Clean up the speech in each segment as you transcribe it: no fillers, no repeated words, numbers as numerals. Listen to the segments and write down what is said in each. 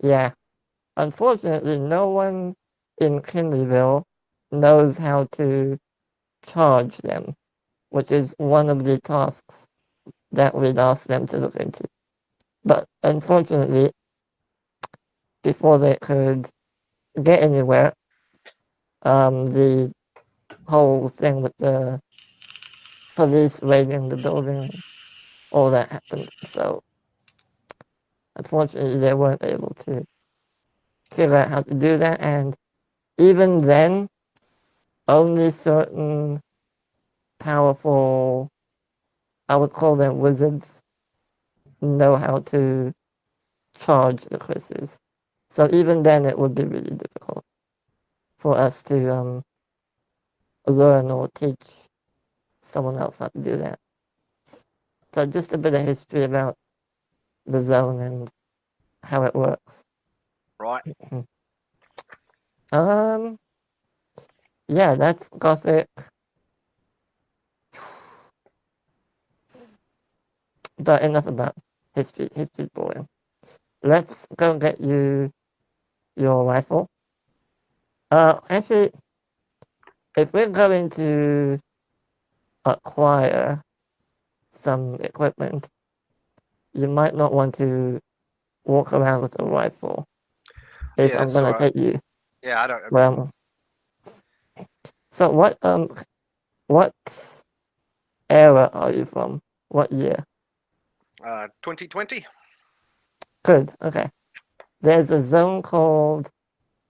Yeah. Unfortunately, no one in Kinleyville knows how to charge them, which is one of the tasks that we'd ask them to look into. But unfortunately, before they could get anywhere, the whole thing with the police raiding the building, all that happened. So unfortunately, they weren't able to figure out how to do that. And even then, only certain powerful, I would call them wizards, know how to charge the quizzes. So even then, it would be really difficult for us to learn or teach someone else how to do that. So just a bit of history about the zone and how it works. Right. um, yeah, that's Gothic. But enough about history. History's boring. Let's go get you your rifle. Actually, if we're going to acquire some equipment, you might not want to walk around with a rifle. If Yeah, I'm that's gonna right. take you, Yeah, I don't. well, so what era are you from? What year? 2020. Good. Okay. There's a zone called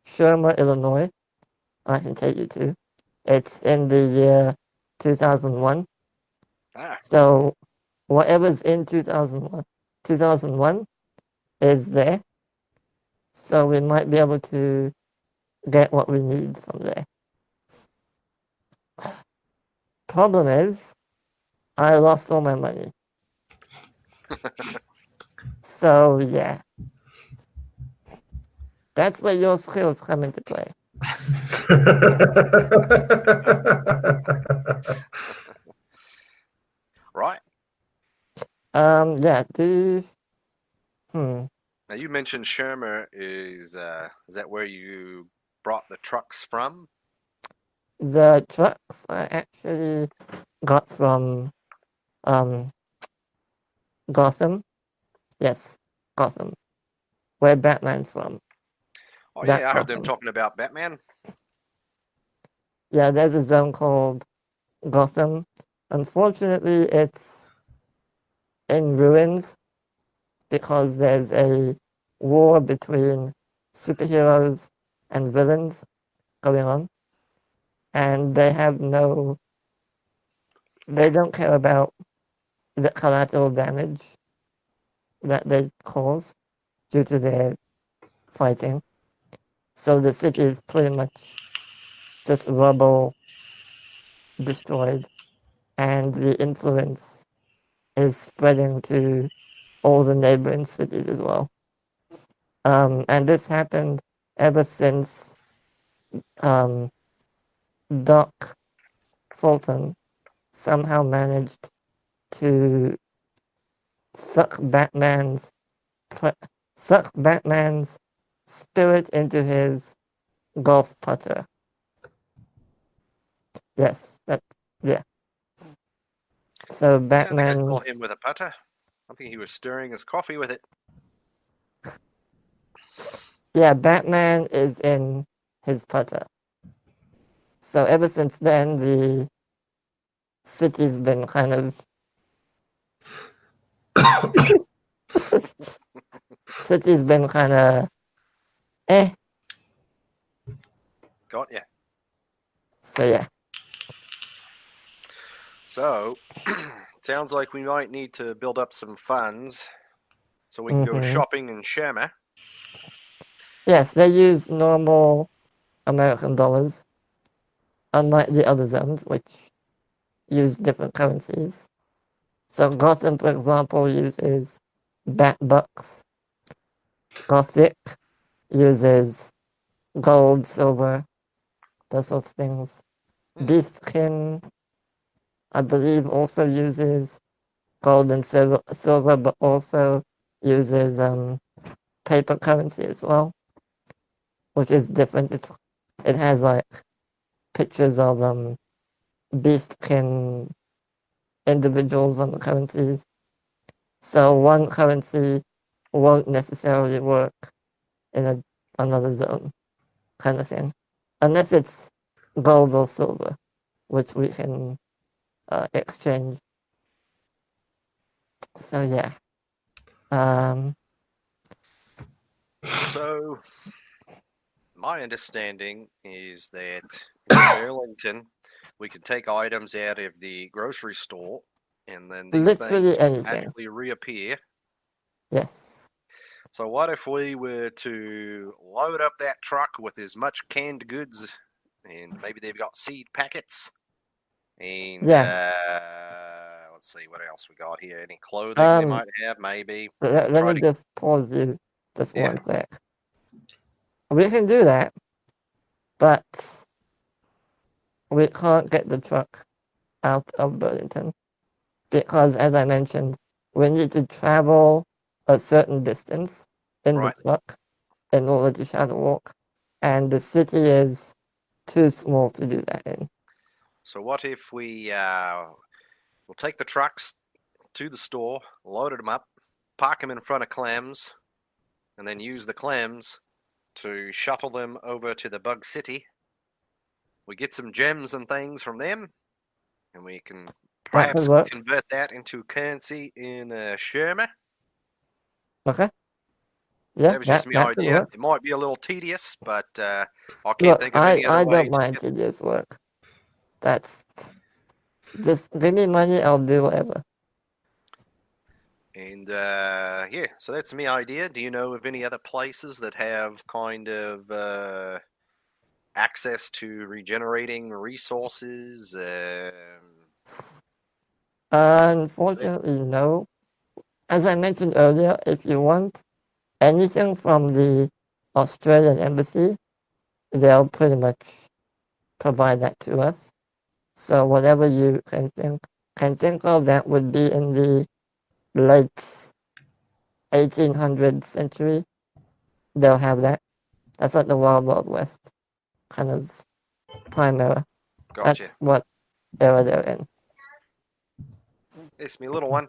Shermer, Illinois. I can take you to. It's in the year 2001. Ah, So whatever's in 2001 is there. So we might be able to get what we need from there. Problem is, I lost all my money. So yeah, that's where your skills come into play. right. Yeah, do hmm. Now you mentioned Shermer is that where you brought the trucks from? The trucks I actually got from um Gotham. Yes, Gotham, where Batman's from. Oh That yeah, I heard them Gotham. talking about Batman. Yeah, there's a zone called Gotham. Unfortunately, it's in ruins because there's a war between superheroes and villains going on, and they don't care about the collateral damage that they cause due to their fighting. So the city is pretty much just rubble, destroyed, and the influence is spreading to all the neighboring cities as well. And this happened ever since um, Doc Fulton somehow managed to suck Batman's suck Batman's spirit into his golf putter. Yes, that yeah. So I don't think I saw Batman's him with a putter. I think he was stirring his coffee with it. yeah, Batman is in his putter. So ever since then, the city's been kind of city's been kind of eh. Got ya. So yeah. So, sounds like we might need to build up some funds so we can go hmm shopping in Shermer. Yes, they use normal American dollars, unlike the other zones, which use different currencies. So Gotham, for example, uses bat bucks. Gothic uses gold, silver, those sorts of things. Hmm. Beastkin, I believe, also uses gold and silver, but also uses paper currency as well, which is different. It has like pictures of beastkin individuals on the currencies. So one currency won't necessarily work in another zone, kind of thing, unless it's gold or silver, which we can exchange. So yeah. So, my understanding is that in Burlington, we can take items out of the grocery store, and then these things Literally just anything. magically reappear. Yes. So, what if we were to load up that truck with as much canned goods, and maybe they've got seed packets, and Yeah. let's see what else we got here. Any clothing they Um. might have, maybe. Let Try me to, just pause you just yeah, one sec. We can do that, but we can't get the truck out of Burlington because, as I mentioned, we need to travel a certain distance in the right. truck in order to shadow walk, and the city is too small to do that in. So, what if we'll take the trucks to the store, loaded them up, park them in front of Clem's, and then use the Clem's to shuttle them over to the Bug City. We get some gems and things from them, and we can That could perhaps work. convert that into currency in Sherma. Okay. Yeah, That was just my that could idea. work. It might be a little tedious, but I can't Look, think of any other I way don't to mind get. tedious work. That's just give me money, I'll do whatever. And yeah, so that's my idea. Do you know of any other places that have kind of access to regenerating resources? Unfortunately, no. As I mentioned earlier, if you want anything from the Australian embassy, they'll pretty much provide that to us. So whatever you can think of that would be in the late 1800th century, they'll have that. That's like the Wild Wild West kind of time era. Gotcha. That's what era they're in. It's me little one.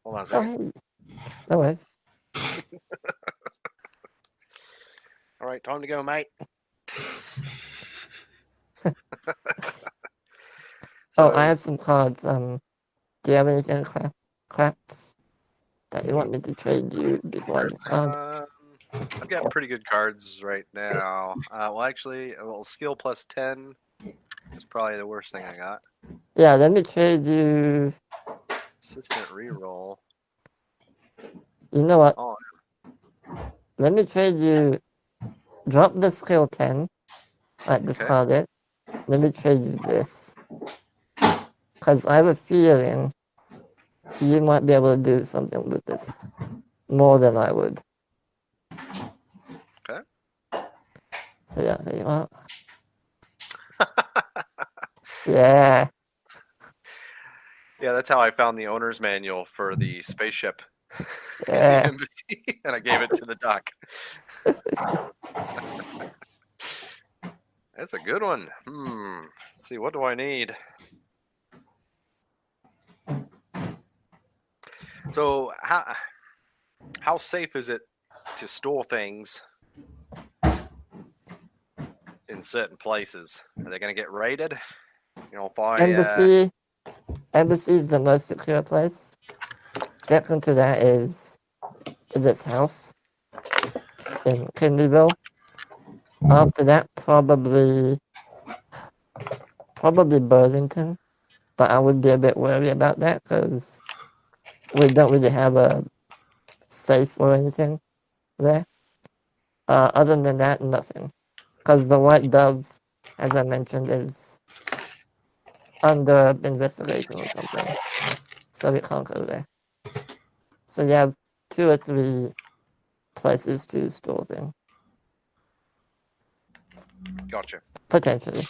Hold on a Oh, second. hey, no worries. All right, time to go, mate. Oh, I So, have some cards. Do you have anything crafts that you want me to trade you before I discard? um, I've got pretty good cards right now. Well, actually, skill plus 10 is probably the worst thing I got. Yeah, let me trade you. Assistant reroll. You know what? Oh, Let me trade you. Drop the skill 10. okay. Discard it. Let me trade you this. Because I have a feeling you might be able to do something with this more than I would. Okay. So yeah, there you are. Yeah, Yeah, that's how I found the owner's manual for the spaceship in the yeah. embassy, and I gave it to the doc. That's a good one. Let's see, what do I need? So, how safe is it to store things in certain places? Are they going to get raided? If I Embassy. Embassy is the most secure place. Second to that is this house in Kinleyville. After that, probably Burlington, but I would be a bit wary about that because we don't really have a safe or anything there. Other than that, nothing. Because the White Dove, as I mentioned, is under investigation or something, so we can't go there. So you have 2 or 3 places to store things, gotcha. potentially.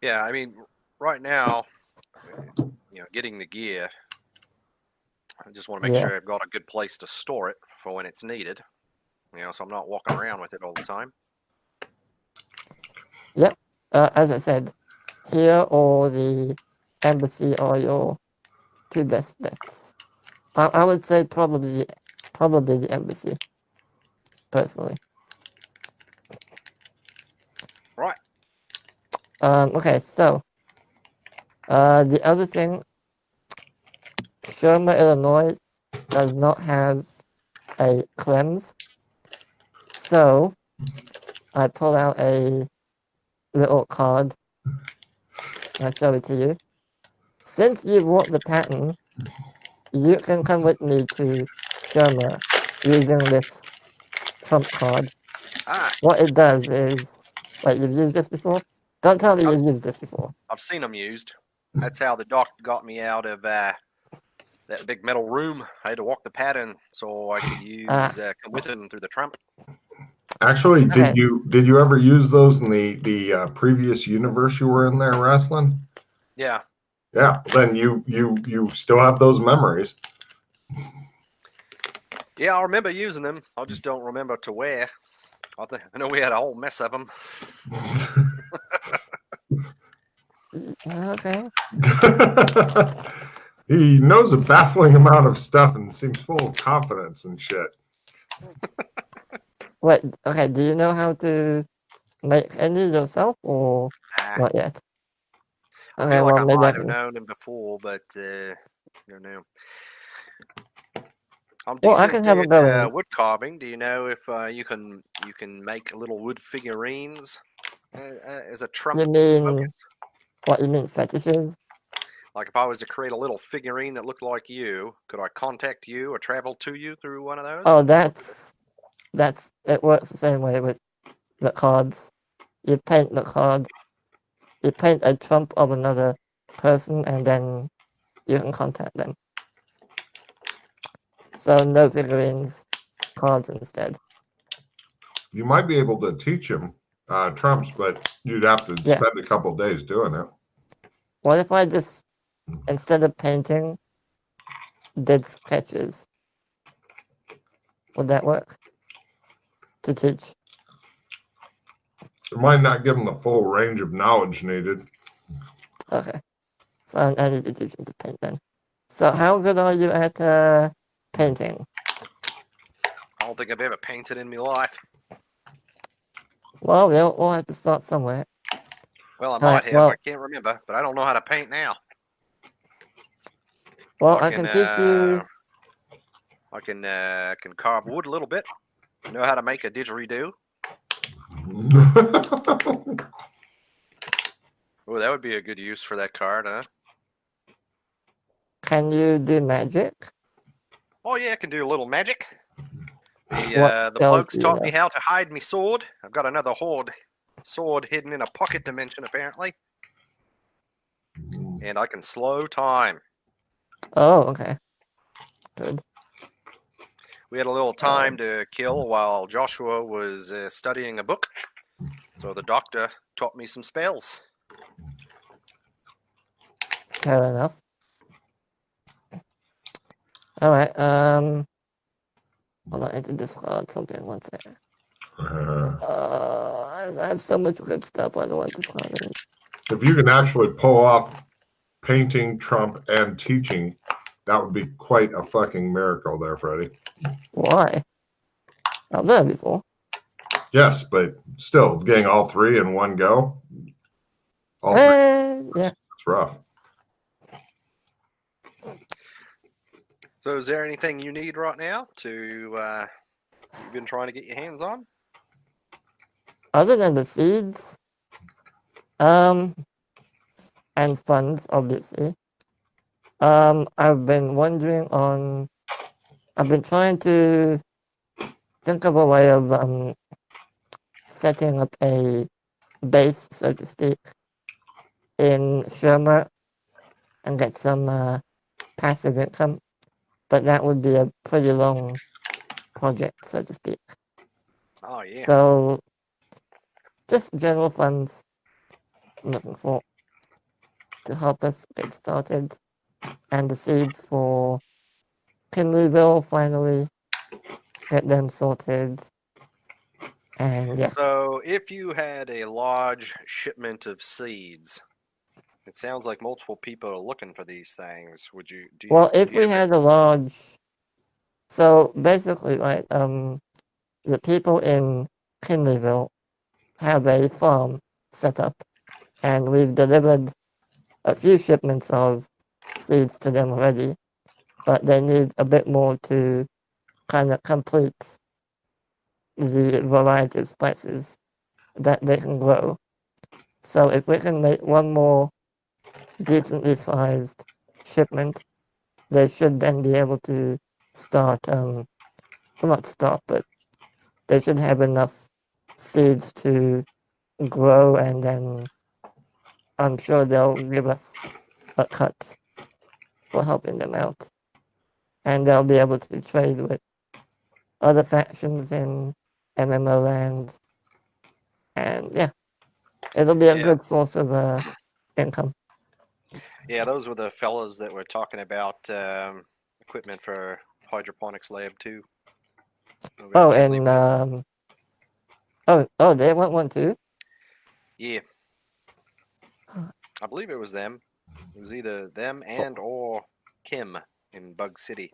Yeah, I mean, right now, getting the gear I just want to make Yeah. sure I've got a good place to store it for when it's needed. So I'm not walking around with it all the time. Yep. As I said, here or the embassy are your two best bets. I would say probably the embassy, personally. Right. Okay, so the other thing, Sherma, Illinois does not have a Clems, so I pull out a little card and I show it to you. Since you've won the pattern, you can come with me to Sherma using this trump card. Ah, What it does is, wait, you've used this before? Don't tell me I've, you've used this before. I've seen them used. That's how the doc got me out of that big metal room. I had to walk the pattern so I could come with him through the trump. Actually, Okay. did you ever use those in the previous universe you were in there wrestling? Yeah. Yeah. Then you still have those memories. Yeah, I remember using them. I just don't remember to where. I know we had a whole mess of them. Okay. He knows a baffling amount of stuff and seems full of confidence and shit. Wait, okay, do you know how to make any yourself or Ah, not yet? I Okay, feel like well, I maybe I might have can. known him before, but I don't know. I'm Well, I decent can have a go at in. wood carving. Do you know if you can make little wood figurines as a Trump You mean, focus? what, you mean fetishes? Like if I was to create a little figurine that looked like you, could I contact you or travel to you through one of those? Oh, it works the same way with the cards. You paint the card, you paint a trump of another person, and then you can contact them. So no figurines, cards instead. You might be able to teach him trumps, but you'd have to Yeah. spend a couple of days doing it. What if I just, instead of painting, did sketches? Would that work? To teach? It might not give him the full range of knowledge needed. Okay. So I need to teach him to paint then. So how good are you at painting? I don't think I've ever painted in my life. Well, we'll have to start somewhere. Well, I All might right. have. I Well, can't remember, but I don't know how to paint now. I can teach you. I can carve wood a little bit. I know how to make a didgeridoo. Oh, that would be a good use for that card, huh? Can you do magic? Oh yeah, I can do a little magic. What The spells blokes do you taught know? me how to hide me sword. I've got another horde sword hidden in a pocket dimension apparently, and I can slow time. Oh, okay. Good. We had a little time to kill while Joshua was studying a book, so the doctor taught me some spells. Fair enough. All right. Hold on. I need to discard something. One second. I have so much good stuff. I don't want to discard it. If you can actually pull off painting, trump, and teaching, that would be quite a fucking miracle there, Freddie. Why? I've done it before. Yes, but still, getting all three in one go, Yeah. it's rough. So, is there anything you need right now to you've been trying to get your hands on? Other than the seeds, and funds, obviously. I've been wondering on. I've been trying to think of a way of setting up a base, so to speak, in Sherma and get some passive income, but that would be a pretty long project, so to speak. Oh yeah. So, just general funds I'm looking for to help us get started, and the seeds for Kinleyville, finally get them sorted. And yeah. So, if you had a large shipment of seeds, it sounds like multiple people are looking for these things. Would you? Do you? Well, do if you we have had a large, so basically, right, the people in Kinleyville have a farm set up, and we've delivered a few shipments of seeds to them already, but they need a bit more to kind of complete the variety of spices that they can grow. So if we can make one more decently sized shipment, they should then be able to start, well, not start, but they should have enough seeds to grow, and then I'm sure they'll give us a cut for helping them out. And they'll be able to trade with other factions in MMO land. And yeah, it'll be a Yeah. good source of income. Yeah, those were the fellas that were talking about equipment for hydroponics lab too. Oh, Eventually, and they want one too? yeah, I believe it was them. It was either them and or Kim in Bug City.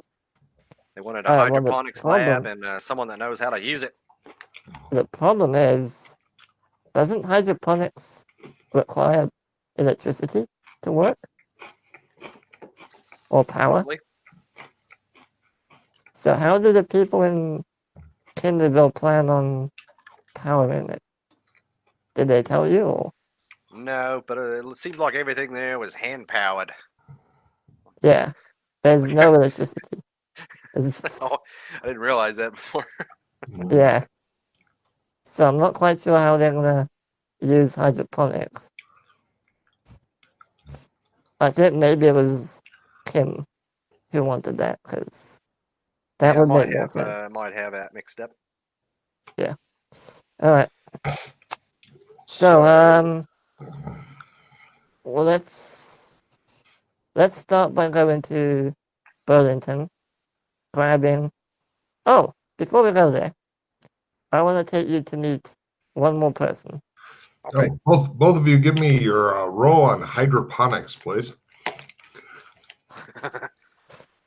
They wanted a Well, the hydroponics lab problem, and someone that knows how to use it. the problem is, doesn't hydroponics require electricity to work? Or power? Probably. So how do the people in Kinderville plan on powering it? Did they tell you? Or? No, but it seemed like everything there was hand powered. Yeah, there's no electricity. Oh, I didn't realize that before. Yeah. So I'm not quite sure how they're gonna use hydroponics. I think maybe it was Kim who wanted that, because that Yeah, would make more sense. might have that mixed up. Yeah. All right. So So, well, let's start by going to Burlington, grabbing. Oh, before we go there, I want to take you to meet one more person. okay. Both of you give me your roll on hydroponics, please.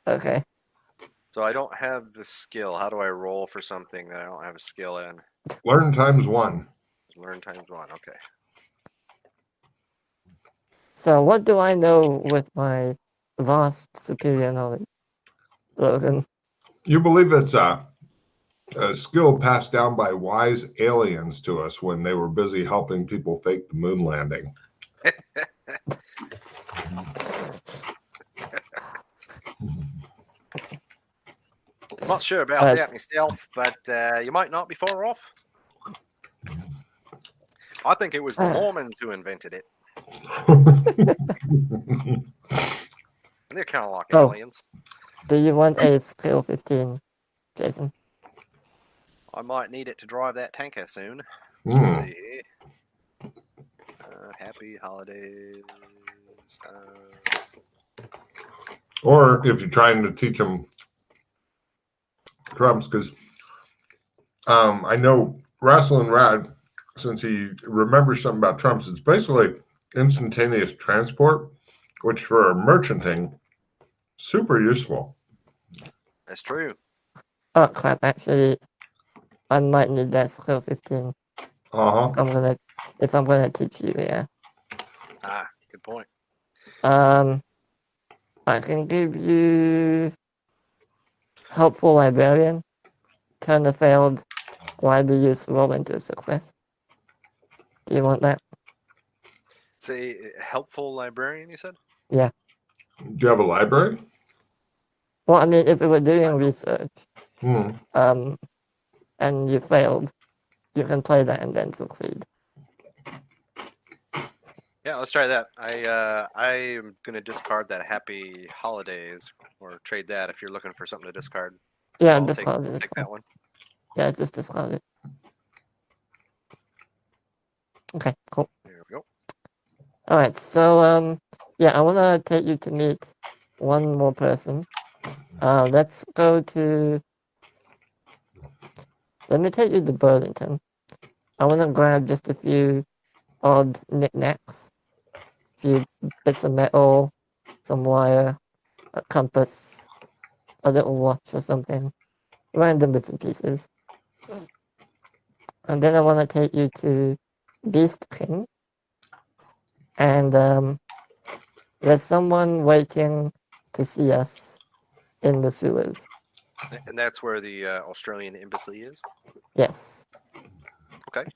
Okay. So I don't have the skill. How do I roll for something that I don't have a skill in? Learn times 1. Learn times 1. Okay. So what do I know with my vast superior knowledge, Logan? You believe it's a skill passed down by wise aliens to us when they were busy helping people fake the moon landing. I'm not sure about that myself, but you might not be far off. I think it was the Mormons who invented it. They're kind of like aliens. Do you want a skill 15, Jason? I might need it to drive that tanker soon. Mm. Happy holidays. Or if you're trying to teach them Trumps, because I know Wrestling Rad, since he remembers something about Trumps, it's basically instantaneous transport, which for merchanting, super useful. That's true. Oh crap! Actually, I might need that skill 15. If I'm gonna teach you, yeah. Ah, good point. I can give you helpful librarian. Turn a failed library use roll into a success. Do you want that? Say, helpful librarian, you said? Yeah. Do you have a library? Well, I mean, if we were doing research, Hmm. and you failed, you can play that and then succeed. Yeah, let's try that. I am gonna discard that Happy Holidays or trade that if you're looking for something to discard. Yeah, I'll discard it. take that one. Yeah, just discard it. Okay, cool. There we go. All right, so yeah, I want to take you to meet one more person. Let's go to. Let me take you to Burlington. I want to grab just a few odd knickknacks, a few bits of metal, some wire, a compass, a little watch or something, random bits and pieces. And then I want to take you to Beast King, and there's someone waiting to see us in the sewers. And that's where the Australian embassy is. Yes. Okay.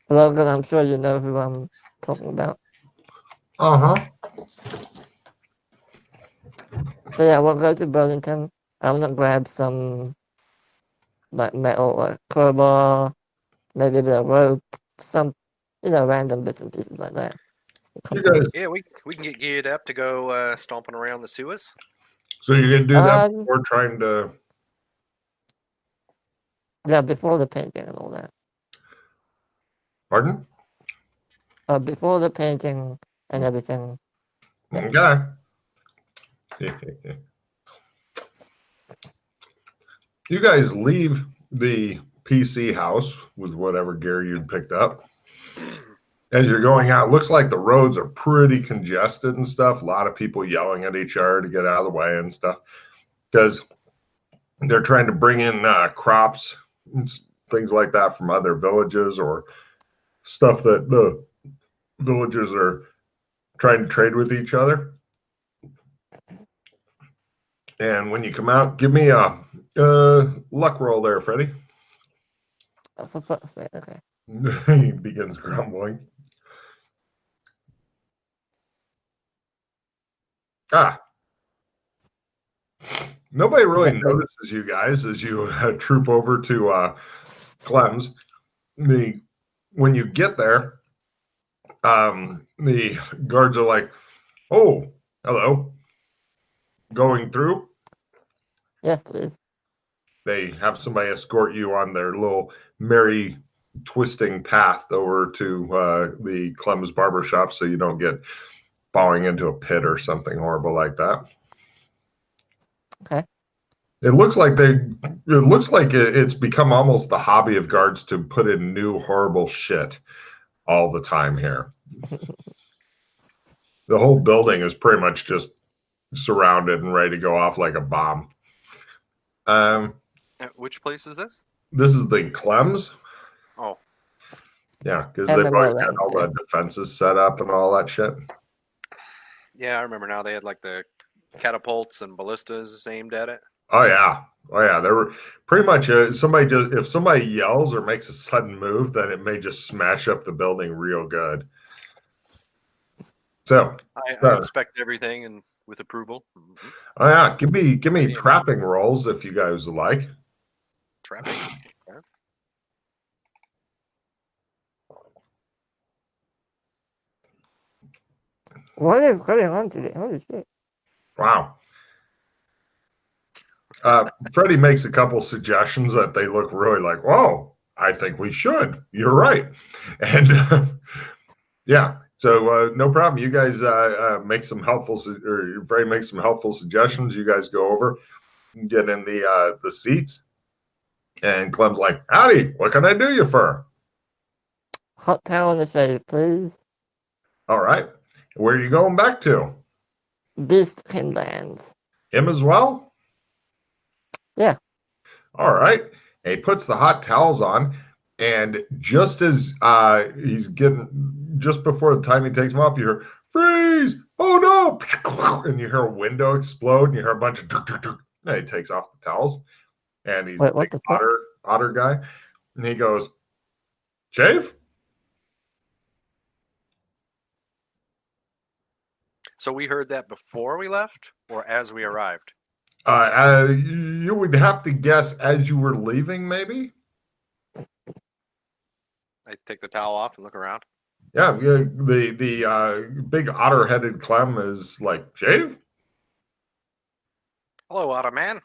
Logan, I'm sure you know who I'm talking about. Uh-huh. So yeah, we'll go to Burlington. I'm gonna grab some like metal or crowbar, maybe a bit of rope, some random bits and pieces like that. You guys, Yeah, we can get geared up to go stomping around the sewers. so you're gonna do that Um, before trying to. Yeah, before the painting and all that. Pardon? Before the painting and everything. Okay. You guys leave the PC house with whatever gear you'd picked up. As you're going out, it looks like the roads are pretty congested and stuff. A lot of people yelling at each other to get out of the way and stuff because they're trying to bring in crops and things like that from other villages or stuff that the villagers are trying to trade with each other. And when you come out, give me a luck roll there, Freddie. For fuck's sake, okay. He begins grumbling. Nobody really notices you guys as you troop over to Clem's. When you get there, the guards are like, "Oh, hello, going through?" Yes, please. They have somebody escort you on their little merry twisting path over to the Clem's barber shop so you don't get falling into a pit or something horrible like that. Okay. It looks like it's become almost the hobby of guards to put in new horrible shit all the time here. The whole building is pretty much just surrounded and ready to go off like a bomb. Which place is this? This is the Clems. Oh, Yeah, because they've always got MMO all the land, defenses set up and all that shit. yeah, I remember now. They had like the catapults and ballistas aimed at it. Oh yeah. They were pretty much if somebody yells or makes a sudden move, then it may just smash up the building real good. So I inspect everything and with approval. Mm-hmm. oh yeah, give me trapping rolls if you guys would like. Trapping. Okay. What is going on today? Holy shit. Wow. Freddie makes a couple suggestions that they look really like, whoa, I think we should. You're right. And yeah, so no problem. You guys make some helpful, or Freddie makes some helpful suggestions. You guys go over and get in the seats. And Clem's like, howdy, what can I do you for? Hot towel and a shave, please. All right. Where are you going back to? Beast Kinlands. Him as well? Yeah. All right. And he puts the hot towels on, and just as just before the time he takes them off, you hear, freeze! Oh no! And you hear a window explode, and you hear a bunch of and he takes off the towels. And he's Wait, a what big the fuck? otter guy. And he goes, shave? So we heard that before we left or as we arrived? You would have to guess as you were leaving, maybe? I take the towel off and look around. Yeah, the big otter-headed Clem is like, shave? Hello, Otter Man.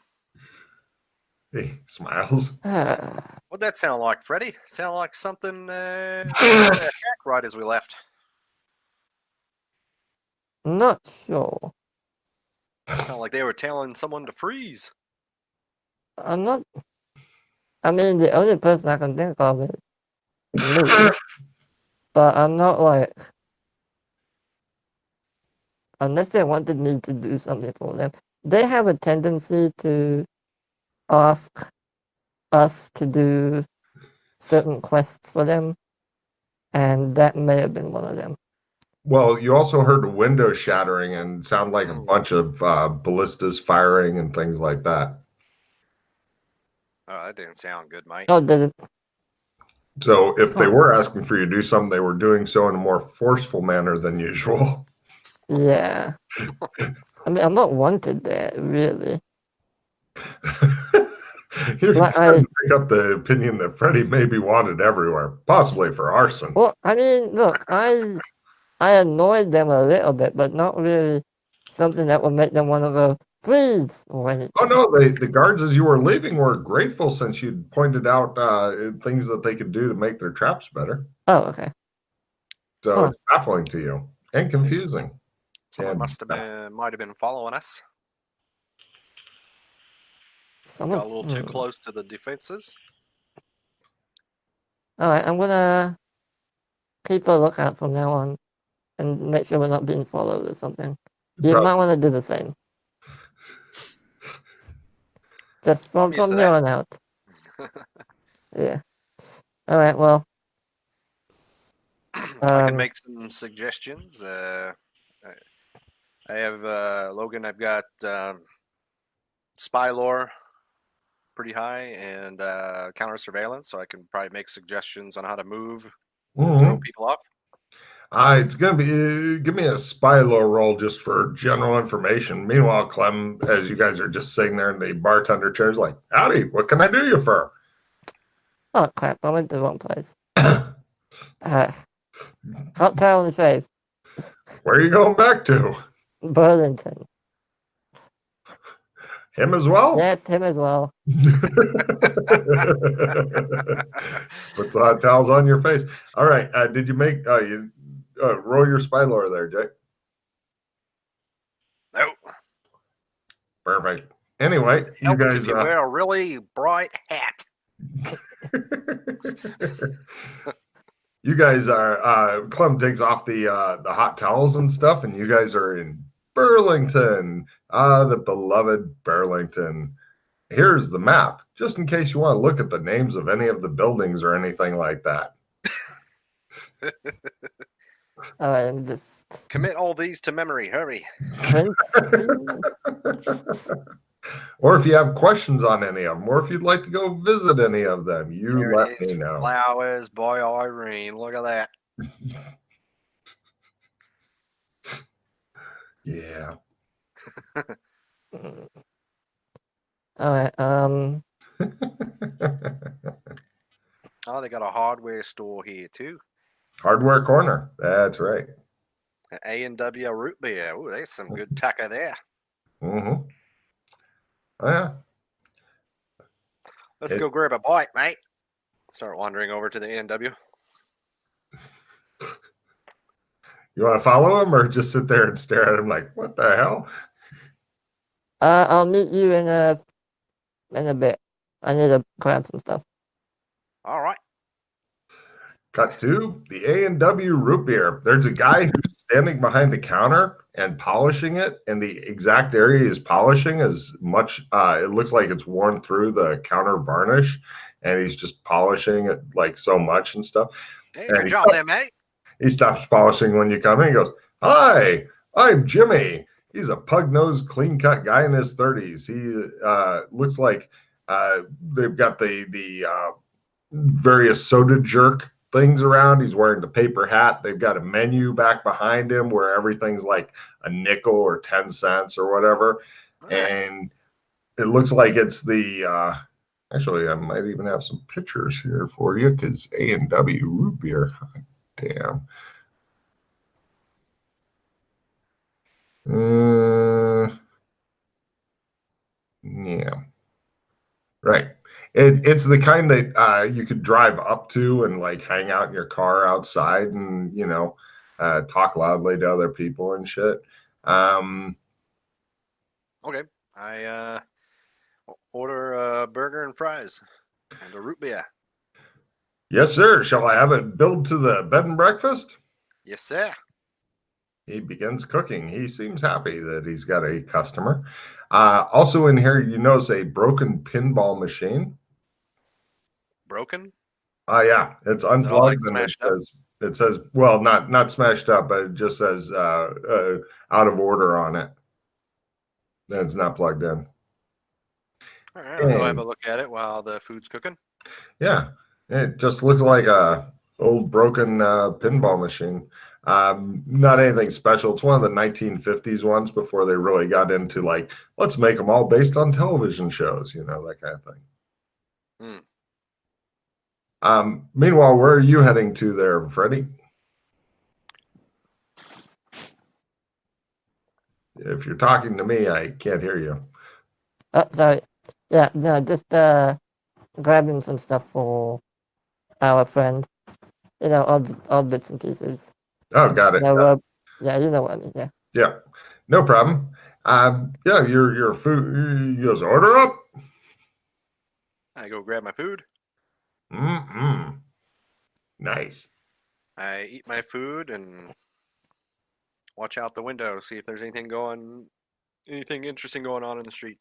He smiles. What'd that sound like, Freddy? Sound like something attack right as we left. Not sure. Sound like they were telling someone to freeze. I'm not. I mean, the only person I can think of is me. But I'm not like. Unless they wanted me to do something for them. They have a tendency to ask us to do certain quests for them, and that may have been one of them. Well, you also heard a window shattering and sound like a Mm. bunch of ballistas firing and things like that. Oh, that didn't sound good, mate. Oh, did it? So if they Oh. were asking for you to do something, they were doing so in a more forceful manner than usual. Yeah. I mean, I'm not wanted there, really. You're But starting to pick up the opinion that Freddy may be wanted everywhere, possibly for arson. Well, I mean, look, I annoyed them a little bit, but not really something that would make them want to go freeze or anything. Oh no, the guards as you were leaving were grateful since you'd pointed out things that they could do to make their traps better. Oh, okay. So Huh. it's baffling to you and confusing. Someone And might have been following us. Someone's, Got a little too close to the defenses. Alright, I'm gonna keep a lookout from now on and make sure we're not being followed or something. You might want to do the same. Just I'm from used to here that. on out. Yeah. Alright, well. I can make some suggestions. I have Logan. I've got spy lore pretty high and counter surveillance, so I can probably make suggestions on how to move, throw people off. It's going to be, give me a spy lore roll just for general information. Meanwhile, Clem, as you guys are just sitting there in the bartender chairs, like, howdy, what can I do you for? Oh, crap, I went to the wrong place. Hot towel and shave. Where are you going back to? Burlington. Him as well? Yes, him as well. Put the hot towels on your face. All right. Did you make you roll your spy lore there, Jake? Nope. Perfect. Anyway, you Helps guys if you wear a really bright hat. you guys are Clem takes off the hot towels and stuff, and you guys are in Burlington, the beloved Burlington. Here's the map, just in case you want to look at the names of any of the buildings or anything like that. All right, I'm just commit all these to memory. Hurry. Or if you have questions on any of them, or if you'd like to go visit any of them, you let me know. Flowers by Irene. Look at that. Yeah. All right. Oh, they got a hardware store here too. Hardware corner. That's right. A&W root beer. Oh, there's some good taco there. Mm-hmm. Oh, yeah. Let's go grab a bite, mate. Start wandering over to the A&W. You want to follow him or just sit there and stare at him like, what the hell? I'll meet you in a bit. I need to grab some stuff. All right. Cut to the A&W root beer. There's a guy who's standing behind the counter and polishing it, and the exact area he's polishing is much, it looks like it's worn through the counter varnish, and he's just polishing it like so much and stuff. Hey, good job there, mate. He stops polishing when you come in. He goes, "Hi, I'm Jimmy." He's a pug-nosed, clean-cut guy in his 30s. He looks like they've got the various soda jerk things around. He's wearing the paper hat. They've got a menu back behind him where everything's like a nickel or 10 cents or whatever. Right. And it looks like it's the actually, I might even have some pictures here for you because A&W root beer. Damn. Yeah. Right. It's the kind that you could drive up to and like hang out in your car outside and, you know, talk loudly to other people and shit. Oh, Okay. I order a burger and fries and a root beer. Yes, sir. Shall I have it billed to the bed and breakfast? Yes, sir. He begins cooking. He seems happy that he's got a customer. Also in here, you notice a broken pinball machine. Broken? Yeah, it's Is it all like unplugged and smashed up? it says well, not smashed up, but it just says out of order on it. And it's not plugged in. All right, I'll go have And a look at it while the food's cooking. yeah, it just looks like a old broken pinball machine. Not anything special. It's one of the 1950s ones before they really got into like, let's make them all based on television shows, that kind of thing. Meanwhile, where are you heading to there, Freddie? If you're talking to me, I can't hear you. Oh, sorry. Yeah, no, just grabbing some stuff for our friend. Odd bits and pieces. Oh, got it. Yeah, you know what I mean. Yeah. Yeah, no problem. Yeah, your food. You goes order up. I go grab my food. Nice. I eat my food and watch out the window to see if there's anything interesting going on in the street.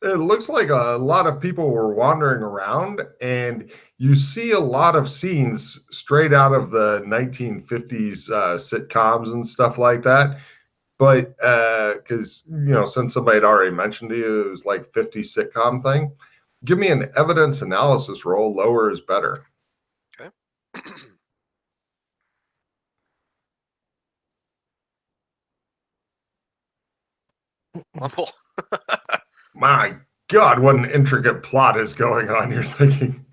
It looks like a lot of people were wandering around, and you see a lot of scenes straight out of the 1950s sitcoms and stuff like that. But because since somebody had already mentioned to you, it was like 50 sitcom thing. Give me an evidence analysis roll. Lower is better. Okay. Wumple. My God, what an intricate plot is going on. You're thinking,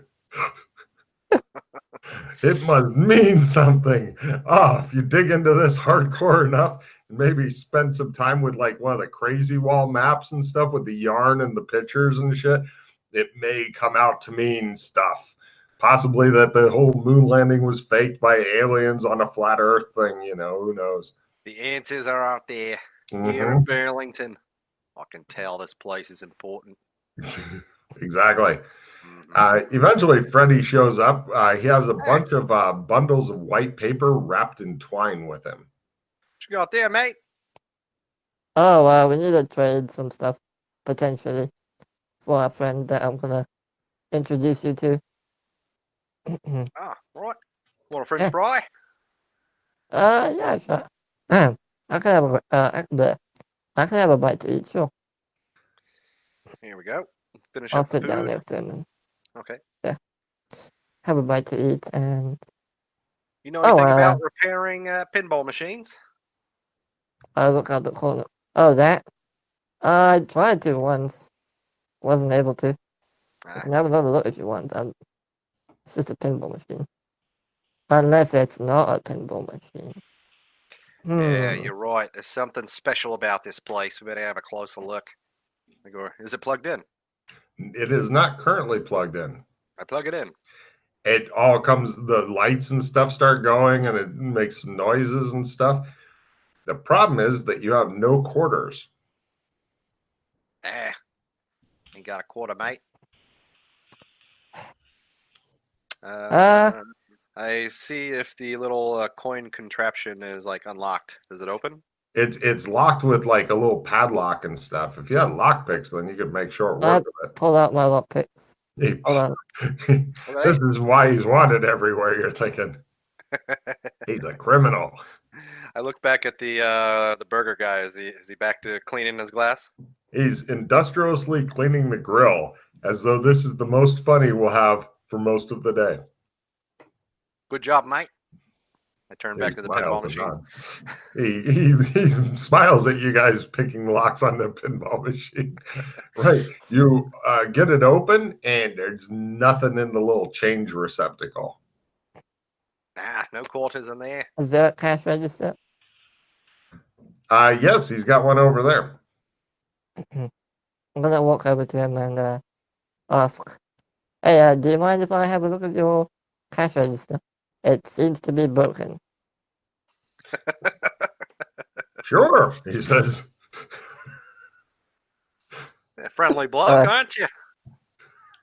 it must mean something. If you dig into this hardcore enough and maybe spend some time with like one of the crazy wall maps and stuff with the yarn and the pictures and shit, it may come out to mean stuff. Possibly that the whole moon landing was faked by aliens on a flat earth thing, who knows? The answers are out there here in Burlington. I can tell this place is important. Exactly. Eventually, Freddie shows up. He has a bunch of bundles of white paper wrapped in twine with him. What you got there, mate? Oh, we need to trade some stuff, potentially, for our friend that I'm going to introduce you to. Right. Want a French fry? Yeah, sure. I can have a bite to eat, sure. Here we go. Finish I'll up the sit down food. next to him and Okay. have a bite to eat. And you know anything about repairing pinball machines? I look out the corner. Oh, that? I tried to once. Wasn't able to. You can have another look if you want. It's just a pinball machine. Unless it's not a pinball machine. Yeah, you're right. There's something special about this place. We better have a closer look. Is it plugged in? It is not currently plugged in. I plug it in. It all comes, the lights and stuff start going and it makes some noises and stuff. The problem is that you have no quarters. Ain't got a quarter, mate. I see if the little coin contraption is like unlocked. Is it open? It's locked with like a little padlock and stuff. If you had lockpicks, then you could make short work of it. Pull out my lockpicks. Hold on. This is why he's wanted everywhere. You're thinking he's a criminal. I look back at the burger guy. Is he back to cleaning his glass? He's industriously cleaning the grill as though this is the most fun he will have for most of the day. Good job, mate. I turn back to the pinball machine. He smiles at you guys picking locks on the pinball machine. Right. You get it open, and there's nothing in the little change receptacle. No quarters in there. Is there a cash register? Yes, he's got one over there. I'm going to walk over to him and ask, hey, do you mind if I have a look at your cash register? It seems to be broken. Sure, he says. A friendly bloke, Uh, aren't you?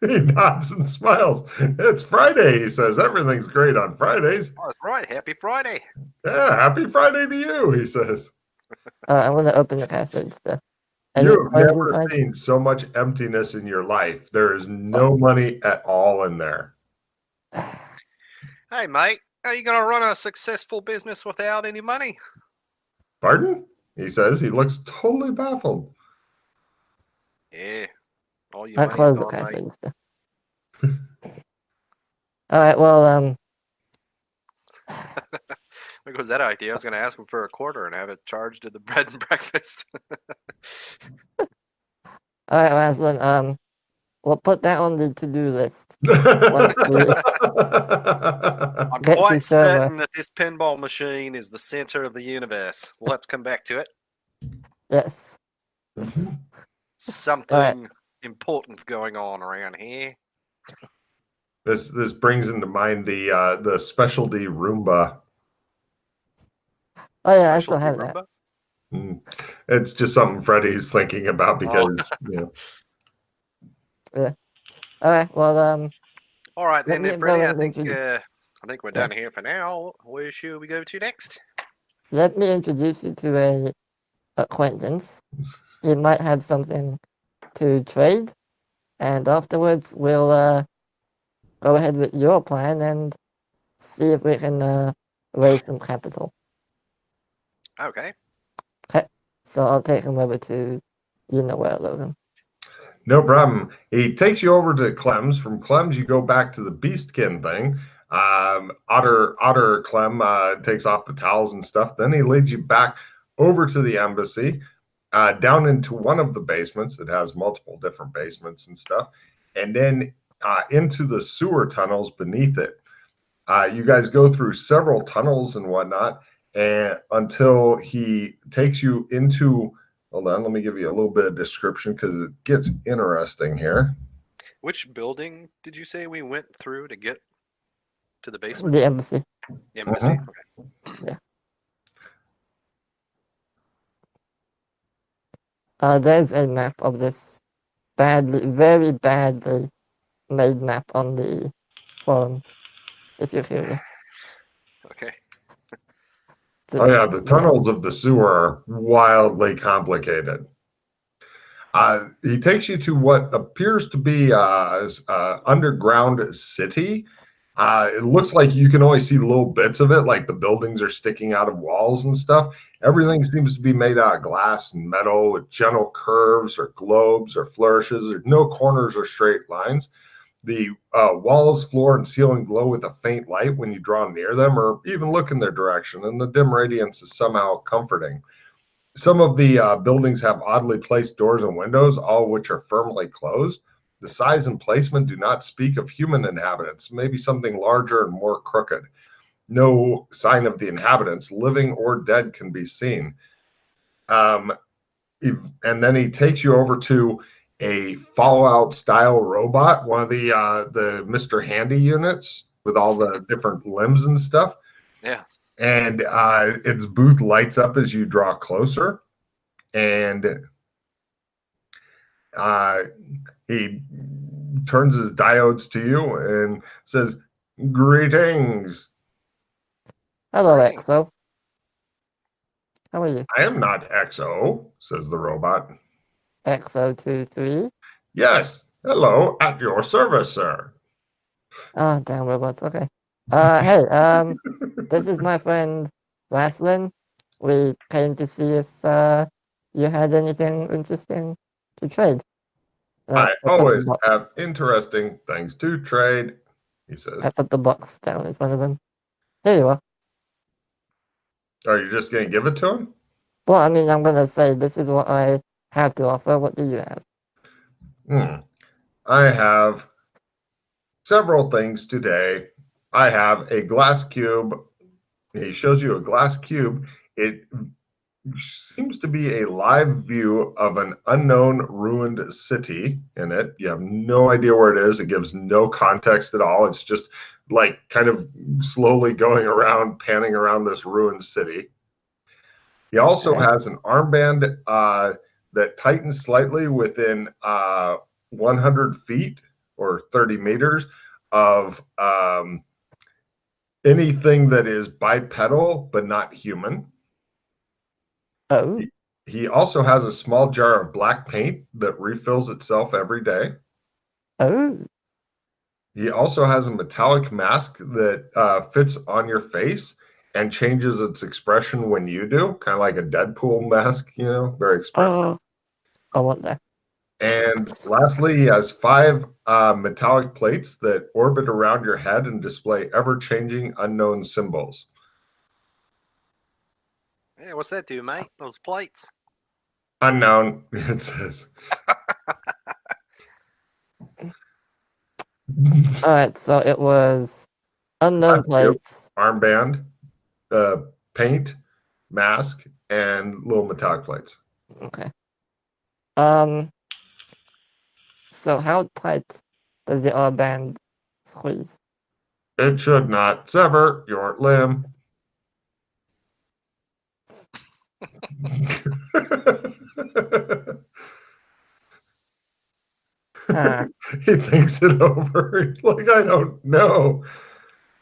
He nods and smiles. It's Friday, he says. Everything's great on Fridays. Oh, that's right. Happy Friday. Yeah, happy Friday to you, he says. I'm gonna open the passage. Any You've coins never inside? seen so much emptiness in your life. There is no money at all in there. Hey, mate. How are you going to run a successful business without any money? Pardon? He says. He looks totally baffled. Yeah. All your I money's close the gone, mate. passage. All right. Well, There goes that idea. I was going to ask him for a quarter and have it charged to the bread and breakfast. all right, Raslin. We'll put that on the to-do list. Once I'm Get quite your server. certain that this pinball machine is the center of the universe. We'll have to come back to it. Yes. Something important going on around here. This brings into mind the specialty Roomba. Oh yeah, I still Specialty have that. Roomba? It's just something Freddie's thinking about because All right. Well, All right Let then, me then go Freddie. and introduce- I think we're done here for now. Where should we go to next? let me introduce you to a acquaintance. He might have something to trade, and afterwards we'll go ahead with your plan and see if we can raise some capital. Okay. So I'll take him over to you know where, Logan. no problem. He takes you over to Clem's. From Clem's, you go back to the Beastkin thing. Otter Clem takes off the towels and stuff. Then he leads you back over to the embassy, down into one of the basements. It has multiple different basements and stuff, and then into the sewer tunnels beneath it. You guys go through several tunnels and whatnot, and until he takes you into. Hold on, let me give you a little bit of description because it gets interesting here. Which building did you say we went through to get to the basement? The embassy. Embassy. Okay. There's a map of this very badly made map on the forums, if you're curious. Okay. Oh yeah, the tunnels of the sewer are wildly complicated. He takes you to what appears to be underground city. It looks like you can only see little bits of it, like the buildings are sticking out of walls and stuff. Everything seems to be made out of glass and metal with gentle curves or globes or flourishes. There's no corners or straight lines. The walls, floor, and ceiling glow with a faint light when you draw near them or even look in their direction, and the dim radiance is somehow comforting. Some of the buildings have oddly placed doors and windows, all of which are firmly closed. The size and placement do not speak of human inhabitants, maybe something larger and more crooked. No sign of the inhabitants, living or dead, can be seen. And then he takes you over to a Fallout style robot, one of the Mr. Handy units with all the different limbs and stuff. Yeah. And its booth lights up as you draw closer. And he turns his diodes to you and says, "Greetings." Hello, Greetings. Exo. How are you? "I am not XO," says the robot. Exo23. "Yes, hello, at your service, sir." Oh, damn robots. Okay. Hey, this is my friend Raslin. We came to see if you had anything interesting to trade. "I put the always box- have interesting things to trade," he says. I put the box down in front of him. Here you are. "Are you just going to give it to him?" Well, I mean, I'm gonna say this is what I have to offer. What do you have? "I have several things today. I have a glass cube." He shows you a glass cube. It seems to be a live view of an unknown ruined city in it. You have no idea where it is. It gives no context at all. It's just like kind of slowly going around, panning around this ruined city. He also Okay. has an armband that tightens slightly within 100 feet or 30 meters of anything that is bipedal but not human. Oh. He also has a small jar of black paint that refills itself every day. Oh. He also has a metallic mask that fits on your face and changes its expression when you do, kind of like a Deadpool mask, very expressive. Oh. I want that. And lastly, he has 5 metallic plates that orbit around your head and display ever-changing unknown symbols. Yeah, what's that do, mate? Those plates. Unknown, it says. All right, so it was unknown plates. Armband, paint, mask, and little metallic plates. Okay. So how tight does the armband squeeze? It should not sever your limb. He thinks it over. He's like, I don't know.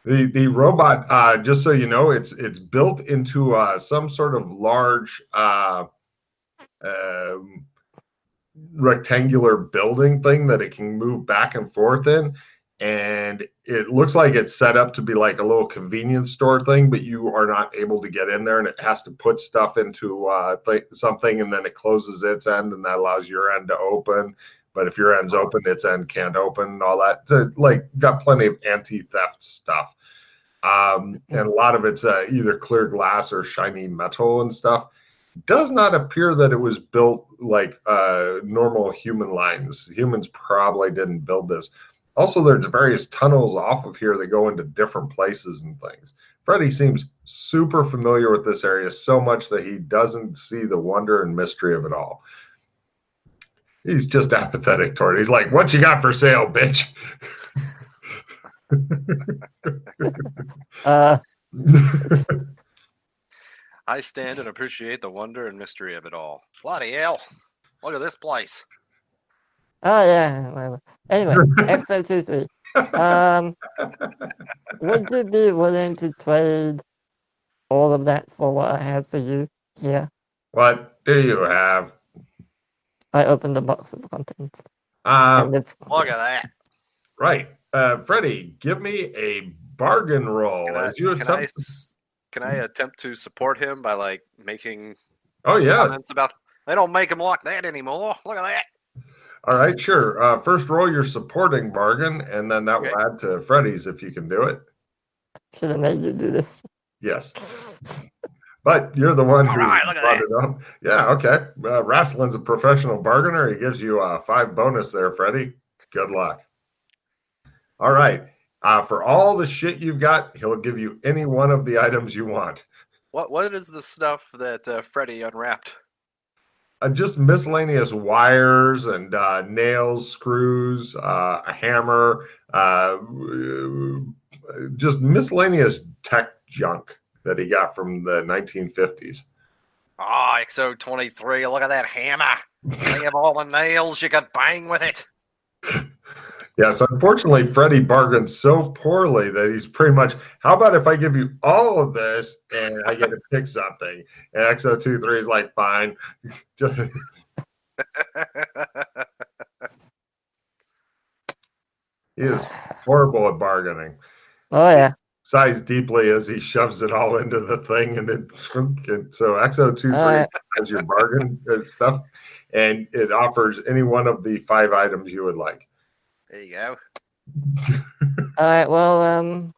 The robot, just so you know, it's built into some sort of large rectangular building thing that it can move back and forth in. And it looks like it's set up to be like a little convenience store thing, but you are not able to get in there, and it has to put stuff into something, and then it closes its end, and that allows your end to open. But if your end's open, its end can't open, and all that. Got plenty of anti-theft stuff. And a lot of it's either clear glass or shiny metal and stuff. Does not appear that it was built like normal human lines. Humans probably didn't build this. Also, there's various tunnels off of here that go into different places and things. Freddy seems super familiar with this area, so much that he doesn't see the wonder and mystery of it all. He's just apathetic toward it. He's like, what you got for sale, bitch? I stand and appreciate the wonder and mystery of it all. Bloody hell. Look at this place. Oh, yeah. Anyway, XO23. Would you be willing to trade all of that for what I have for you here? What do you have? I opened the box of contents. Look at that. Right. Freddy, give me a bargain roll. Can I attempt to support him by making comments about they don't make him like that anymore? Look at that. All right, sure. First roll your supporting bargain, and then that will add to Freddy's if you can do it. Should have made you do this. Yes. But you're the one who look at brought it up. Yeah, okay. Wrestlin's a professional bargainer. He gives you 5 bonus there, Freddy. Good luck. All right. For all the shit you've got, he'll give you any one of the items you want. What is the stuff that Freddy unwrapped? Just miscellaneous wires and nails, screws, a hammer, just miscellaneous tech junk that he got from the 1950s. Oh, XO23, look at that hammer. Think of all the nails you could bang with it. Yes, unfortunately, Freddy bargained so poorly that he's pretty much, how about if I give you all of this and I get to pick something? And XO23 is like, fine. He is horrible at bargaining. Oh, yeah. Sighs deeply as he shoves it all into the thing. So XO23 has your bargain stuff, and it offers any one of the 5 items you would like. There you go. All right, well,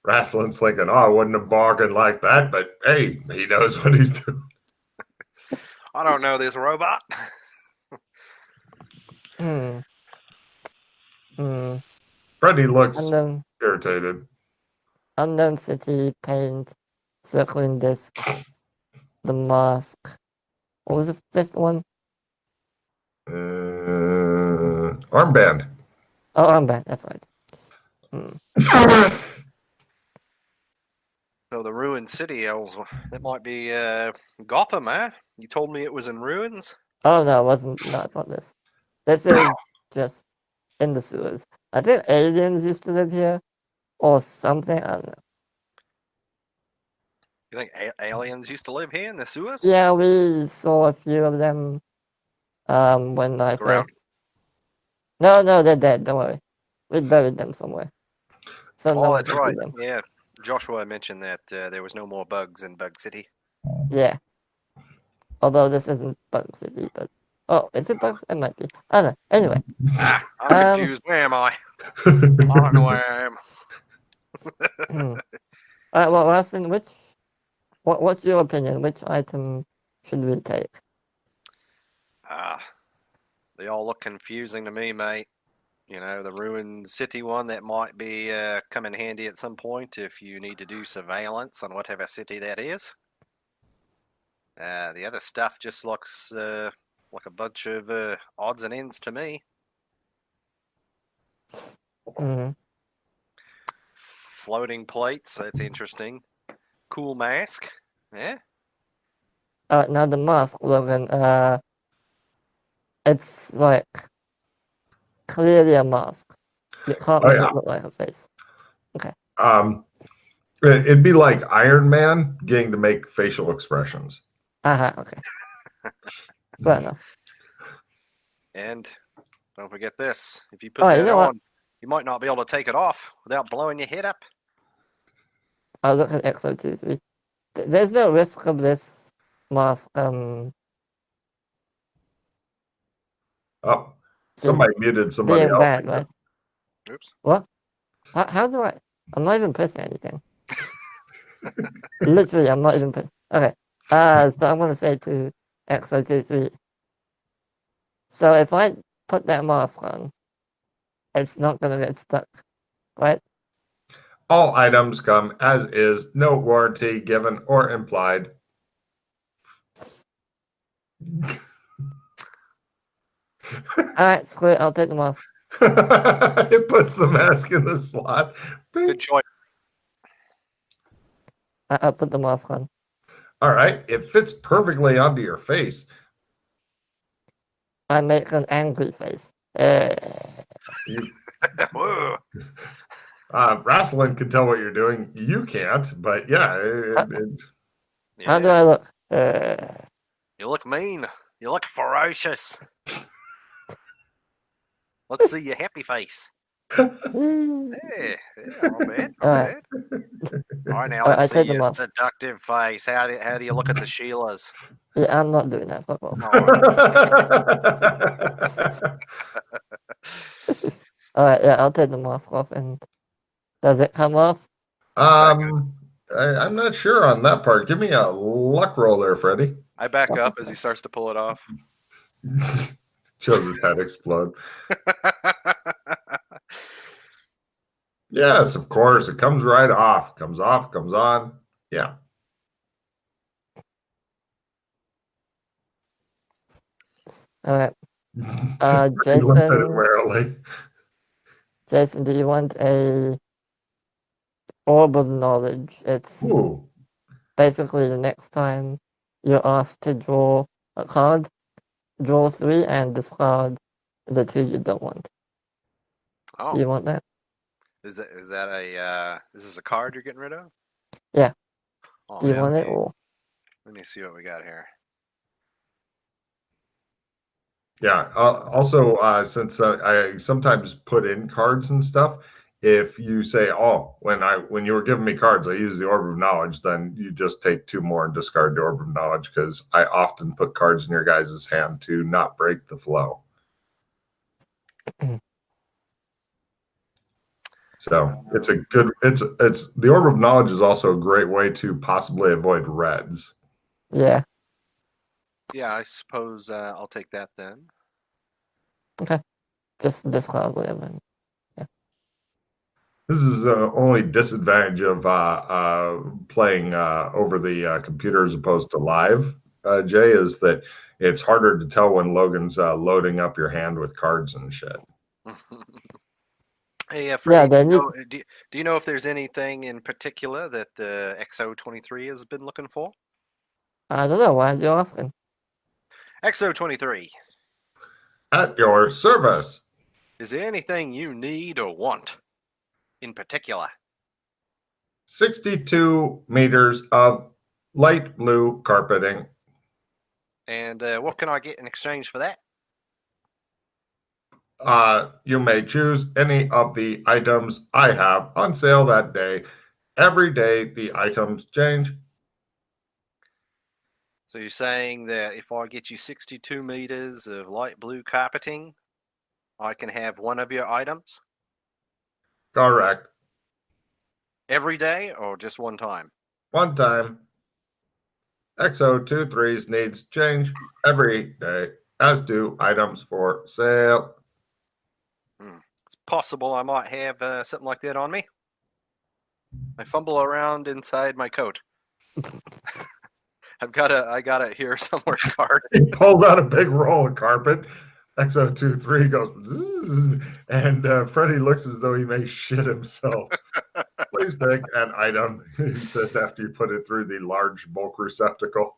Wrestling's thinking, I wouldn't have bargained like that, but hey, he knows what he's doing. I don't know this robot. Freddy looks irritated. Unknown city, paint, circling disc, the mask. What was the 5th one? Armband. Oh, armband, that's right. So the ruined city elves, that might be Gotham, eh? You told me it was in ruins? Oh no, it wasn't. No, it's not this. This is just in the sewers. I think aliens used to live here, or something. I don't know. You think aliens used to live here in the sewers? Yeah, we saw a few of them. When I Around. first. No, they're dead. Don't worry. We buried them somewhere, so no Oh, one that's can see right. them. Yeah, Joshua mentioned that there was no more bugs in Bug City. Yeah. Although this isn't Bug City, but is it Bug? It might be. I don't know. Anyway. Ah, I'm Um, confused. Where am I? I don't know where I am. All right. Well, Austin, what's your opinion? Which item should we take? Ah, they all look confusing to me, mate. You know, the ruined city one that might be come in handy at some point if you need to do surveillance on whatever city that is. The other stuff just looks like a bunch of odds and ends to me. Mm-hmm. Floating plates, that's interesting. Cool mask, yeah. Now the mask, Logan. It's like clearly a mask. You can't Oh make yeah. it look like a face. Okay. It'd be like Iron Man getting to make facial expressions. Okay. Fair enough. And don't forget this: if you put Alright, you that know what? on, you might not be able to take it off without blowing your head up. I'll look at XO23. There's no risk of this mask Oh, somebody muted somebody being else. bad, right? Oops. What? How do I? I'm not even pressing anything. Literally, I'm not even pressing. Okay. So I'm gonna say to XO23. So if I put that mask on, it's not gonna get stuck, right? All items come as is, no warranty given or implied. Alright, screw it. I'll take the mask. It puts the mask in the slot. Good choice. I'll put the mask on. All right, it fits perfectly onto your face. I make an angry face. Whoa. Wrestling can tell what you're doing. You can't, but yeah. How do Yeah. I look? You look mean. You look ferocious. Let's see your happy face. Yeah, not bad, not Alright, bad. All right, now let's I see take the your mask. seductive face. How do you look at the Sheilas? Yeah, I'm not doing that. Fuck off. Alright, yeah, I'll take the mask off. And does it come off? I'm not sure on that part. Give me a luck roll there, Freddie. I back up as he starts to pull it off. Shows his head explode. Yes, of course. It comes right off. Comes off, comes on. Yeah. Alright. He looks at it Jason, warily. do you want a orb of knowledge? It's Ooh. basically the next time you're asked to draw a card, draw 3 and discard the 2 you don't want. Oh, Do you want that? is that a is this a card you're getting rid of? Yeah. Oh, Do you man, want it or? let me see what we got here. Yeah. Also, since I sometimes put in cards and stuff, if you say, "Oh, when you were giving me cards, I used the orb of knowledge," then you just take 2 more and discard the orb of knowledge because I often put cards in your guys' hand to not break the flow. So it's a good. It's the orb of knowledge is also a great way to possibly avoid reds. Yeah. Yeah, I suppose I'll take that then. Okay. Just discard whatever. This is the only disadvantage of playing over the computer as opposed to live, Jay, is that it's harder to tell when Logan's loading up your hand with cards and shit. Hey, Freddie, Yeah, do you know if there's anything in particular that the XO23 has been looking for? I don't know. Why are you asking? XO23, At your service. is there anything you need or want in particular? 62 meters of light blue carpeting. And what can I get in exchange for that? You may choose any of the items I have on sale that day. Every day the items change. So you're saying that if I get you 62 meters of light blue carpeting, I can have one of your items Correct. every day or just one time? One time. XO23's needs change every day, as do items for sale. It's possible I might have something like that on me. I fumble around inside my coat. I got it here somewhere, card. He pulls out a big roll of carpet. XO23 goes, zzz, and Freddy looks as though he may shit himself. Please pick an item, he says after you put it through the large bulk receptacle.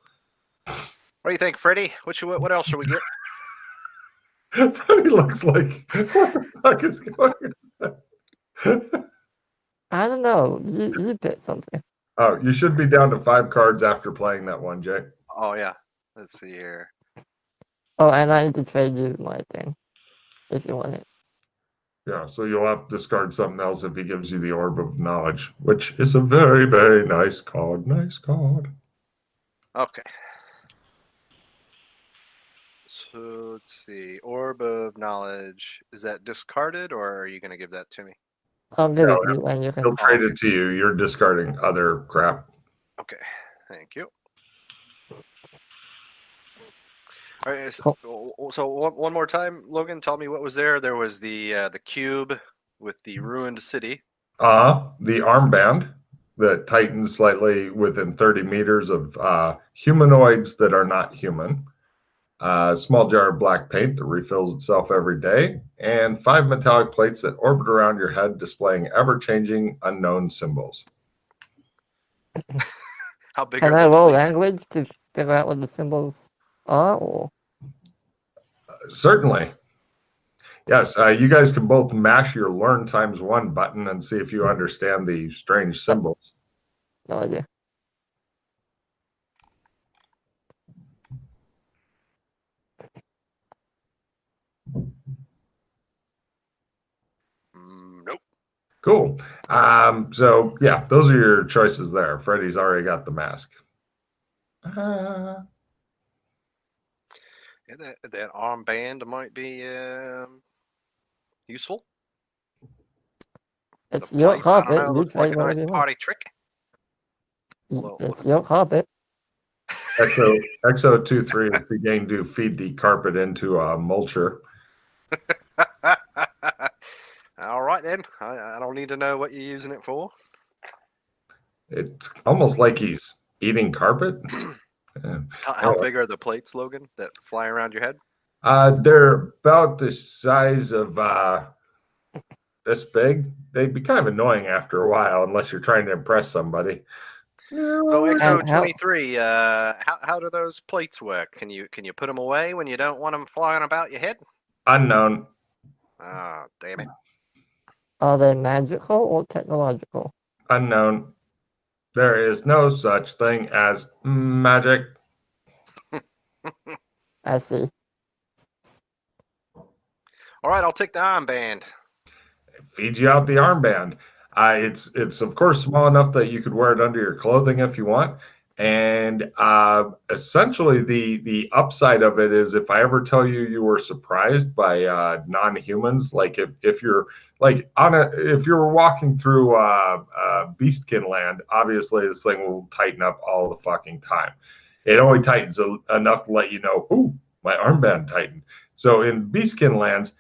What do you think, Freddy? What else should we get? Freddy looks like, what the fuck is going on? I don't know. You pick something. Oh, you should be down to 5 cards after playing that one, Jay. Oh, yeah. Let's see here. Oh, and I need to trade you my thing if you want it. Yeah, so you'll have to discard something else if he gives you the Orb of Knowledge, which is a very, very nice card. Nice card. Okay. So let's see. Orb of Knowledge. Is that discarded or are you going to give that to me? I'll give No, it to you and you can. He'll trade it to you. You're discarding other crap. Okay. Thank you. All right. So one more time, Logan, tell me what was there. There was the cube with the ruined city. The armband that tightens slightly within 30 meters of humanoids that are not human. Small jar of black paint that refills itself every day, and 5 metallic plates that orbit around your head displaying ever-changing unknown symbols. How big Can are I the roll plates? language to figure out what the symbols are? Or Certainly. Yes, you guys can both mash your Learn ×1 button and see if you understand the strange symbols. no idea. Nope. Cool. So, yeah, those are your choices there. Freddy's already got the mask. Yeah, that armband might be useful. It's The your plates, I don't carpet. know, You looks like trade a whatever nice you want. party trick. Well, It's your carpet. XO23 is beginning to feed the carpet into a mulcher. All right, then. I don't need to know what you're using it for. It's almost like he's eating carpet. How big are the plates, Logan, that fly around your head? They're about the size of this big. They'd be kind of annoying after a while, unless you're trying to impress somebody. So XO23, how do those plates work? Can you put them away when you don't want them flying about your head? Unknown. Oh, damn it. Are they magical or technological? Unknown. There is no such thing as magic. I see. All right, I'll take the armband. Feed you out the armband. It's of course small enough that you could wear it under your clothing if you want. And essentially the upside of it is if I ever tell you you were surprised by non-humans, like if you're like if you're walking through Beastkin land, obviously this thing will tighten up all the fucking time. It only tightens enough to let you know, ooh, my armband tightened. So in Beastkin lands,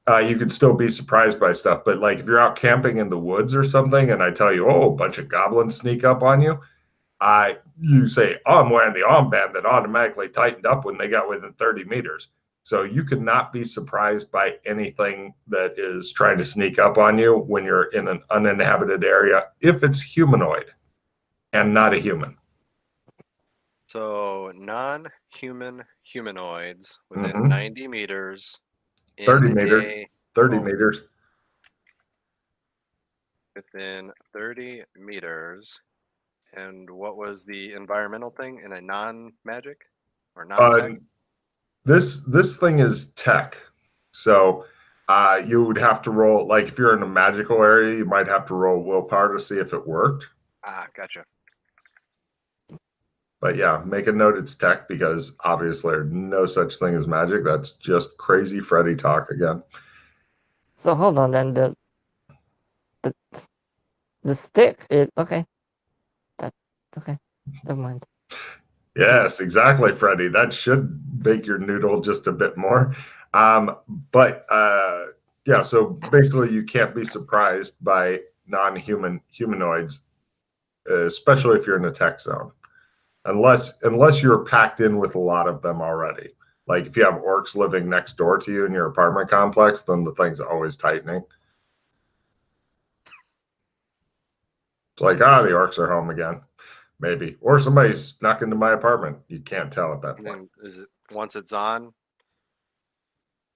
you could still be surprised by stuff. But like if you're out camping in the woods or something and I tell you, oh, a bunch of goblins sneak up on you, you say, oh, I'm wearing the armband that automatically tightened up when they got within 30 meters. So you could not be surprised by anything that is trying to sneak up on you when you're in an uninhabited area, if it's humanoid and not a human. So non-human humanoids within Mhm. 90 meters. 30 meters. 30 Oh. meters. Within 30 meters. And what was the environmental thing in a non-magic or non-tech? This thing is tech. So you would have to roll, like if you're in a magical area, you might have to roll willpower to see if it worked. Ah, gotcha. But yeah, make a note it's tech because obviously there's no such thing as magic. That's just crazy Freddy talk again. So hold on then. The the stick is okay. That's okay. Never mind. Yes, exactly, Freddy. That should bake your noodle just a bit more. But yeah, so basically you can't be surprised by non-human humanoids, especially if you're in a tech zone. Unless you're packed in with a lot of them already. Like if you have orcs living next door to you in your apartment complex, then the thing's always tightening. It's like, the orcs are home again, maybe. Or somebody's snuck into my apartment. You can't tell at that And point. then is it once it's on?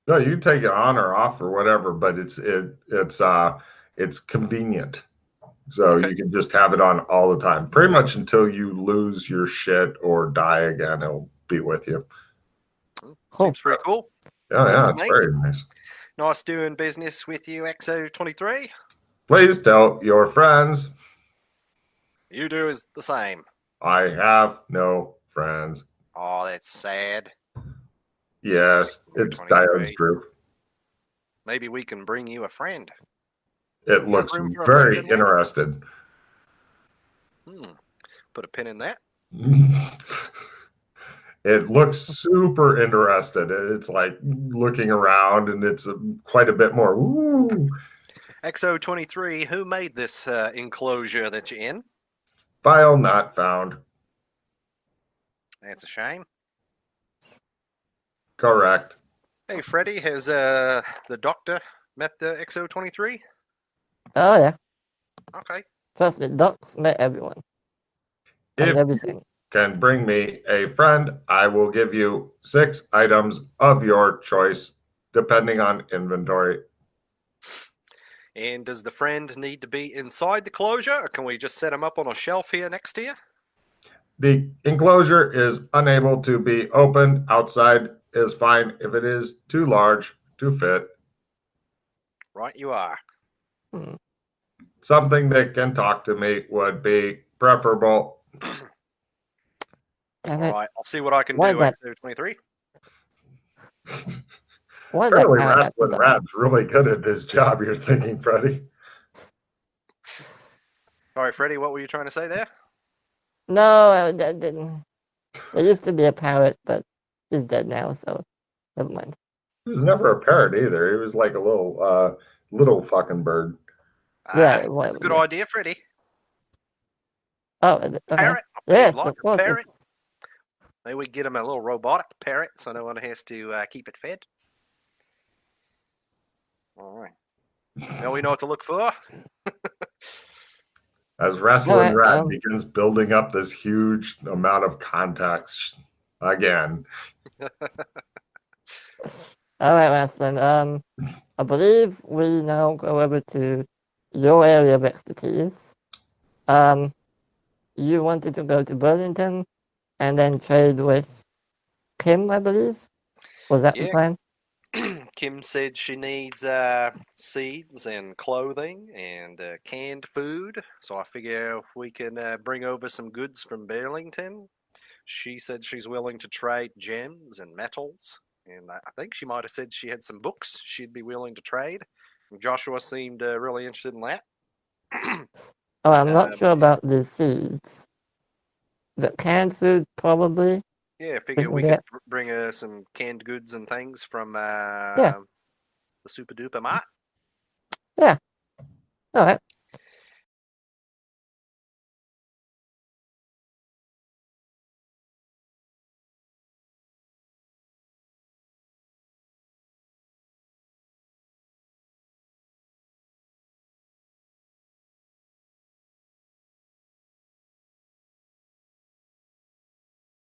No, you can take it on or off or whatever, but it's convenient. So Okay. you can just have it on all the time, pretty much until you lose your shit or die again. It'll be with you. Cool. Seems pretty cool. Yeah, This yeah, is it's neat. very nice. Nice doing business with you, XO23. Please tell your friends You do is the same. I have no friends. Oh, that's sad. Yes, it's Diode's 23. droop. Maybe we can bring you a friend. It You got looks room for a very friend in there? interested. Put a pin in that. It looks super interested. It's like looking around, and it's quite a bit more. Ooh. XO23, who made this enclosure that you're in? File not found. That's a shame. Correct. Hey, Freddy, has the doctor met the XO23? Oh yeah. Okay. Trust me, Doc's met everyone and If everything. can bring me a friend, I will give you 6 items of your choice, depending on inventory. And does the friend need to be inside the closure, or can we just set him up on a shelf here next to you? The enclosure is unable to be opened. Outside is fine if it is too large to fit. Right, you are. Hmm. Something that can talk to me would be preferable. Damn All it. right, I'll see what I can Why do, that- XO23. Why that Apparently, parrot have to Wrestling die? Rad's really good at his job, you're thinking, Freddie. All right, Freddy, what were you trying to say there? No, that didn't. There used to be a parrot, but he's dead now, so never mind. He was never a parrot either. He was like a little fucking bird. Yeah, That's a whatever. good Yeah. idea, Freddy. Oh, okay. Parrot. Yes, You'd like of a course. parrot. Maybe we get him a little robotic parrot so no one has to keep it fed. All right. Now we know what to look for. As Wrestling Alright, Rad begins building up this huge amount of contacts again. All right, Wrestling. I believe we now go over to your area of expertise. You wanted to go to Burlington and then trade with Kim, I believe. Was that the Yeah. plan? Kim said she needs seeds and clothing and canned food. So I figure we can bring over some goods from Burlington. She said she's willing to trade gems and metals. And I think she might have said she had some books she'd be willing to trade. Joshua seemed really interested in that. Oh, I'm not Um, sure about the seeds. The canned food, probably. Yeah, I figure we Yeah. could bring some canned goods and things from Yeah. the Super Duper Mart. Yeah. All right.